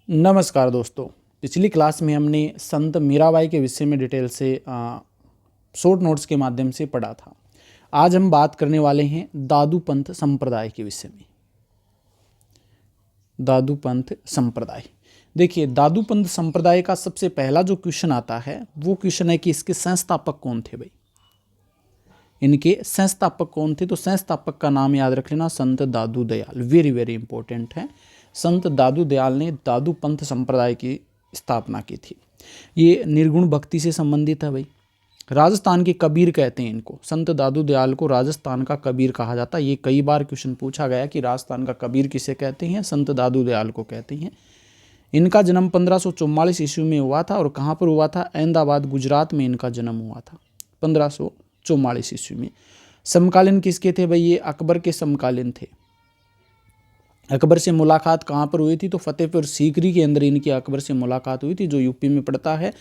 नमस्कार दोस्तों। पिछली क्लास में हमने संत मीराबाई के विषय में डिटेल से शॉर्ट नोट्स के माध्यम से पढ़ा था। आज हम बात करने वाले हैं दादू पंथ संप्रदाय के विषय में। दादू पंथ संप्रदाय, देखिए दादू पंथ संप्रदाय का सबसे पहला जो क्वेश्चन आता है वो क्वेश्चन है कि इसके संस्थापक कौन थे भाई। इनके संस्थापक कौन थे? तो संस्थापक का नाम याद रख लेना, संत दादू दयाल। वेरी वेरी इंपॉर्टेंट है। संत दादू दयाल ने दादू पंथ संप्रदाय की स्थापना की थी। ये निर्गुण भक्ति से संबंधित है भाई। राजस्थान के कबीर कहते हैं इनको। संत दादू दयाल को राजस्थान का कबीर कहा जाता है। ये कई बार क्वेश्चन पूछा गया कि राजस्थान का कबीर किसे कहते हैं? संत दादू दयाल को कहते हैं। इनका जन्म 1544 ईस्वी में हुआ था। और कहाँ पर हुआ था? अहमदाबाद गुजरात में इनका जन्म हुआ था 1544 ईस्वी में। समकालीन किसके थे भाई? ये अकबर के समकालीन थे। अकबर से मुलाकात कहाँ पर हुई थी? तो फतेहपुर सीकरी के अंदर इनकी अकबर से मुलाकात हुई थी, जो यूपी में पड़ता है।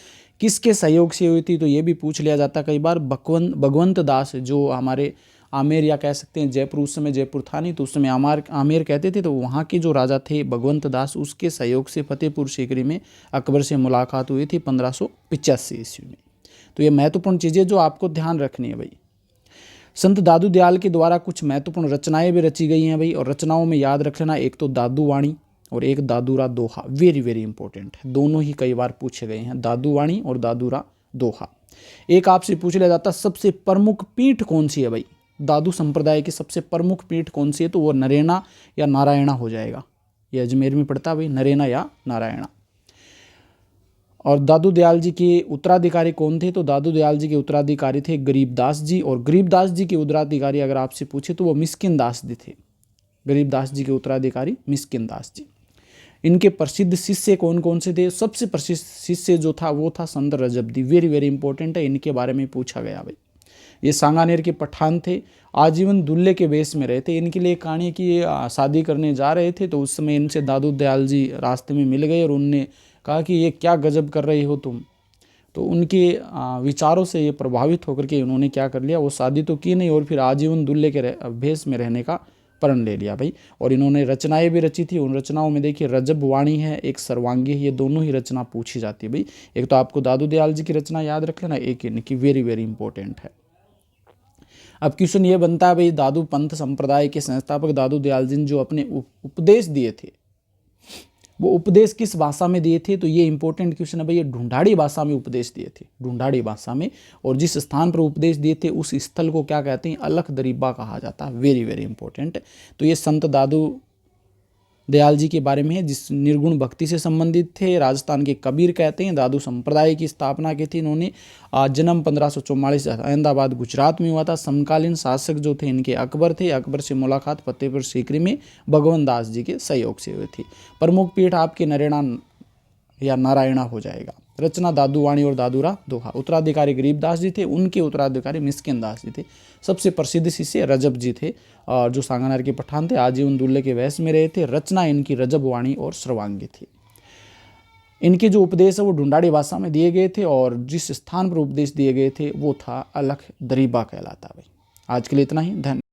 किसके सहयोग से हुई थी? तो ये भी पूछ लिया जाता कई बार। भगवंत दास, जो हमारे आमेर या कह सकते हैं जयपुर, उस समय जयपुर था नहीं तो उस समय आमेर कहते थे, तो वहाँ के जो राजा थे भगवंत दास, उसके सहयोग से फतेहपुर सीकरी में अकबर से मुलाकात हुई थी 1585 ईस्वी में। तो ये महत्वपूर्ण चीज़ें जो आपको ध्यान रखनी है भाई। संत दादू दयाल के द्वारा कुछ महत्वपूर्ण रचनाएं भी रची गई हैं भाई। और रचनाओं में याद रख लेना, एक तो दादू वाणी और एक दादूरा दोहा। वेरी वेरी इंपॉर्टेंट है, दोनों ही कई बार पूछे गए हैं, दादू वाणी और दादूरा दोहा। एक आपसे पूछ लिया जाता सबसे प्रमुख पीठ कौन सी है भाई? दादू संप्रदाय की सबसे प्रमुख पीठ कौन सी है? तो वो नरेना या नारायणा हो जाएगा। ये अजमेर में पड़ता है भाई, नरेना या नारायणा। और दादू दयाल जी के उत्तराधिकारी कौन थे? तो दादू दयाल जी के उत्तराधिकारी थे गरीबदास जी। और गरीबदास जी के उत्तराधिकारी अगर आपसे पूछे तो वो मिस्किन दास जी थे। गरीबदास जी के उत्तराधिकारी मिस्किन दास जी। इनके प्रसिद्ध शिष्य कौन कौन से थे? सबसे प्रसिद्ध शिष्य जो था वो था संत रजबदी। वेरी वेरी इंपॉर्टेंट है, इनके बारे में पूछा गया भाई। ये सांगानेर के पठान थे, आजीवन दुल्हे के वेश में रहे थे। इनके लिए कहानी कि ये शादी करने जा रहे थे, तो उस समय इनसे दादू दयाल जी रास्ते में मिल गए और उनने कहा कि ये क्या गजब कर रहे हो तुम। तो उनके विचारों से ये प्रभावित होकर के उन्होंने क्या कर लिया, वो शादी तो की नहीं और फिर आजीवन दुल्हे के भेष में रहने का प्रण ले लिया भाई। और इन्होंने रचनाएं भी रची थी। उन रचनाओं में देखिए रजब वाणी है, एक सर्वांगी है, ये दोनों ही रचना पूछी जाती है भाई। एक तो आपको दादू दयाल जी की रचना याद रख लेना, एक इनकी वेरी वेरी इंपॉर्टेंट है। अब क्वेश्चन ये बनता है भाई, दादू पंथ संप्रदाय के संस्थापक दादू दयाल जी जो अपने उपदेश दिए थे, वो उपदेश किस भाषा में दिए थे? तो ये इंपॉर्टेंट क्वेश्चन है भाई। ये ढूंढाड़ी भाषा में उपदेश दिए थे, ढूंढाड़ी भाषा में। और जिस स्थान पर उपदेश दिए थे उस स्थल को क्या कहते हैं? अलख दरीबा कहा जाता है। Very very important. तो ये संत दादू दयाल जी के बारे में है, जिस निर्गुण भक्ति से संबंधित थे। राजस्थान के कबीर कहते हैं। दादू संप्रदाय की स्थापना की थी इन्होंने। जन्म 1544 अहमदाबाद गुजरात में हुआ था। समकालीन शासक जो थे इनके अकबर थे। अकबर से मुलाकात फतेहपुर सीकरी में भगवंत दास जी के सहयोग से हुई थी। प्रमुख पीठ आपके नरेना या नारायणा हो जाएगा। रचना दादू वाणी और दादूरा दोहा। उत्तराधिकारी गरीबदास जी थे, उनके उत्तराधिकारी मिस्किन दास जी थे। सबसे प्रसिद्ध शिष्य रजब जी थे, और जो सांगानेर के पठान थे, आजीवन दुल्हे के वेश में रहे थे। रचना इनकी रजब वाणी और सर्वांगी थी। इनके जो उपदेश है वो ढूंढाड़ी भाषा में दिए गए थे, और जिस स्थान पर उपदेश दिए गए थे वो था अलख दरीबा कहलाता भाई। आज के लिए इतना ही। धन्यवाद।